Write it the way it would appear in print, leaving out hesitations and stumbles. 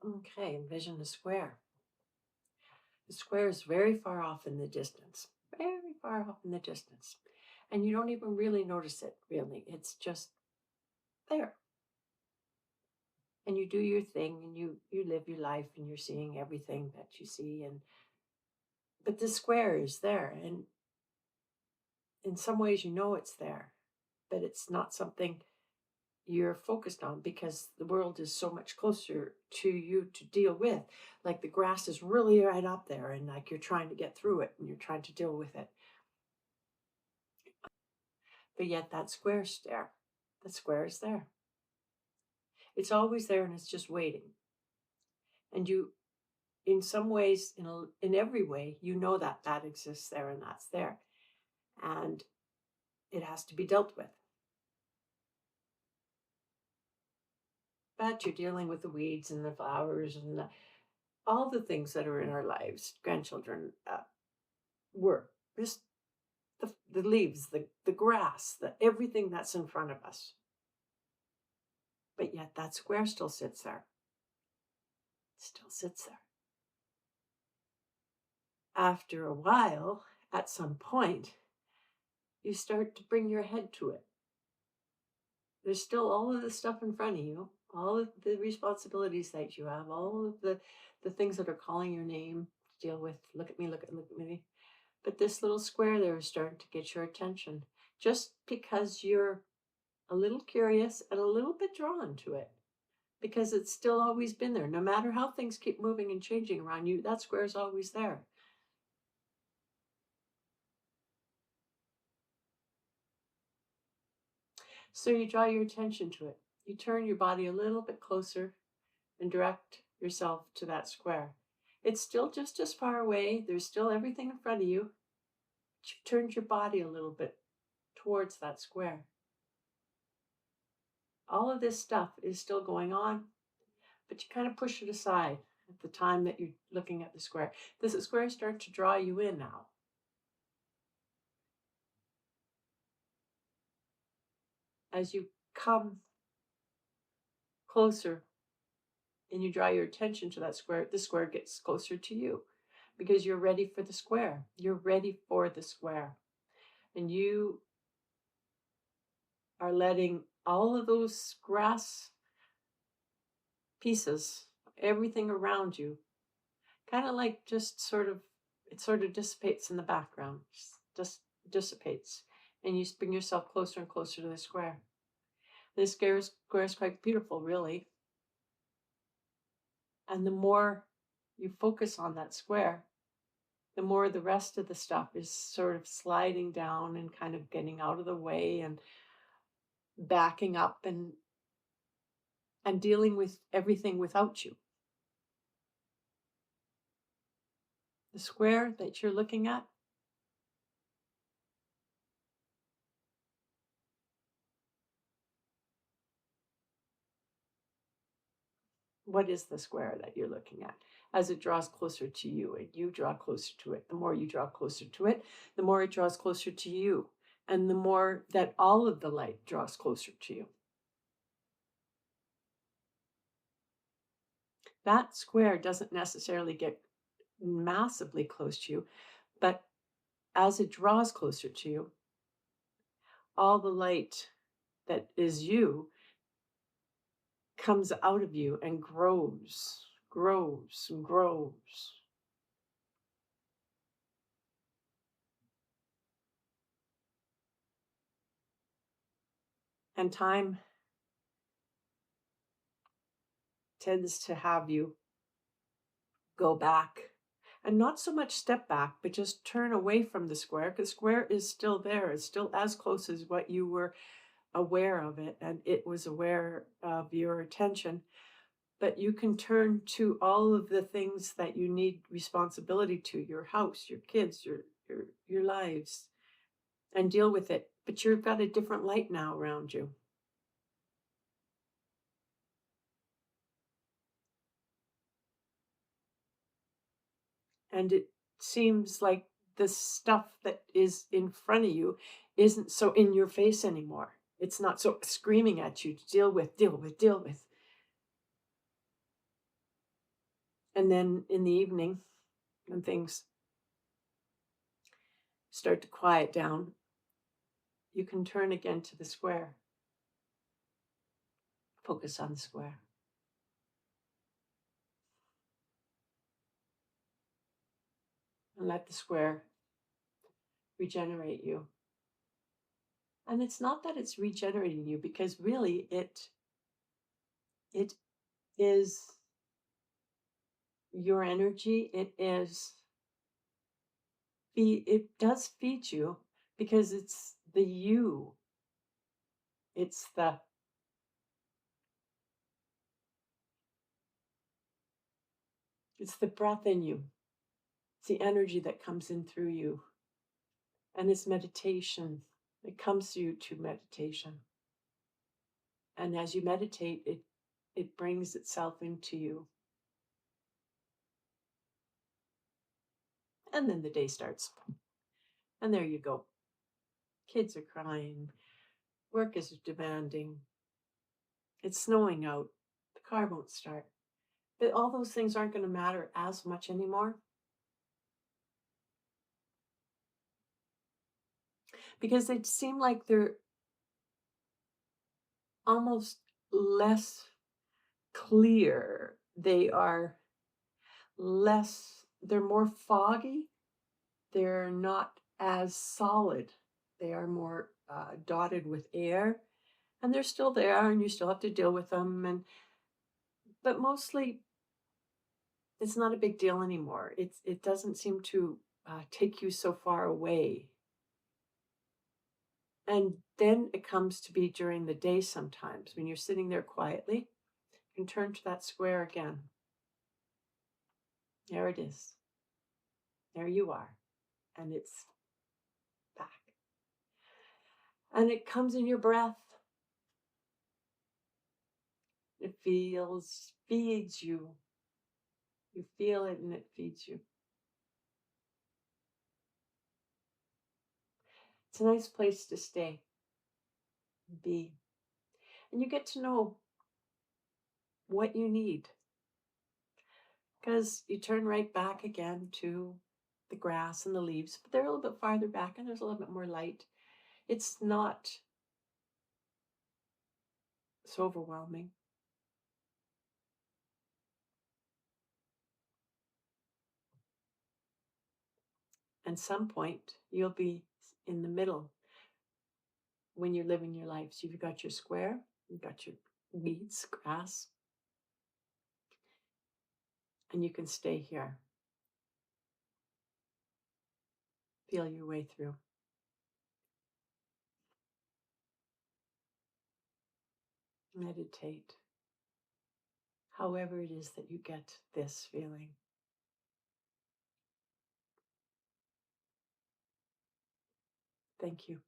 Okay, envision a square. The square is very far off in the distance, very far off in the distance. And you don't even really notice it, really. It's just there. And you do your thing and you live your life and you're seeing everything that you see. But the square is there. And in some ways, you know it's there, but it's not something you're focused on because the world is so much closer to you to deal with. Like the grass is really right up there and like you're trying to get through it and you're trying to deal with it. But yet that square's there. The square is there. It's always there and it's just waiting. And you, in some ways, in every way, you know that that exists there and that's there. And it has to be dealt with. But you're dealing with the weeds and the flowers and all the things that are in our lives, grandchildren, were just the leaves, the grass, everything that's in front of us. But yet that square still sits there. Still sits there. After a while, at some point, you start to bring your head to it. There's still all of the stuff in front of you, all of the responsibilities that you have, all of the things that are calling your name to deal with. Look at me, look at me. But this little square there is starting to get your attention just because you're a little curious and a little bit drawn to it because it's still always been there. No matter how things keep moving and changing around you, that square is always there. So you draw your attention to it. You turn your body a little bit closer and direct yourself to that square. It's still just as far away. There's still everything in front of you. But you turned your body a little bit towards that square. All of this stuff is still going on, but you kind of push it aside at the time that you're looking at the square. Does the square start to draw you in now? As you come closer and you draw your attention to that square, the square gets closer to you because you're ready for the square. You're ready for the square. And you are letting all of those grass pieces, everything around you, kind of like just it sort of dissipates in the background, just dissipates. And you bring yourself closer and closer to the square. This square is quite beautiful, really. And the more you focus on that square, the more the rest of the stuff is sort of sliding down and kind of getting out of the way and backing up and dealing with everything without you. The square that you're looking at, what is the square that you're looking at? As it draws closer to you and you draw closer to it, the more you draw closer to it, the more it draws closer to you, and the more that all of the light draws closer to you. That square doesn't necessarily get massively close to you, but as it draws closer to you, all the light that is you comes out of you and grows, grows, and grows. And time tends to have you go back and not so much step back, but just turn away from the square because square is still there. It's still as close as what you were aware of it and it was aware of your attention. But you can turn to all of the things that you need responsibility to, your house, your kids, your lives, and deal with it. But you've got a different light now around you. And it seems like the stuff that is in front of you isn't so in your face anymore. It's not so screaming at you to deal with. And then in the evening, when things start to quiet down, you can turn again to the square. Focus on the square. And let the square regenerate you. And it's not that it's regenerating you, because really it is your energy. It does feed you, because it's the you. It's the breath in you. It's the energy that comes in through you. And it's meditation. It comes to you to meditation. And as you meditate, it brings itself into you. And then the day starts. And there you go. Kids are crying. Work is demanding. It's snowing out. The car won't start. But all those things aren't going to matter as much anymore, because they seem like they're almost less clear. They're more foggy. They're not as solid. They are more dotted with air, and they're still there, and you still have to deal with them. But mostly, it's not a big deal anymore. It doesn't seem to take you so far away. And then it comes to be during the day sometimes, when you're sitting there quietly, you can turn to that square again. There it is. There you are. And it's back. And it comes in your breath. It feeds you. You feel it and it feeds you. It's a nice place to stay, be. And you get to know what you need, because you turn right back again to the grass and the leaves, but they're a little bit farther back and there's a little bit more light. It's not so overwhelming. And some point you'll be in the middle when you're living your life. So you've got your square, you've got your weeds, grass, and you can stay here. Feel your way through. Meditate. However it is that you get this feeling. Thank you.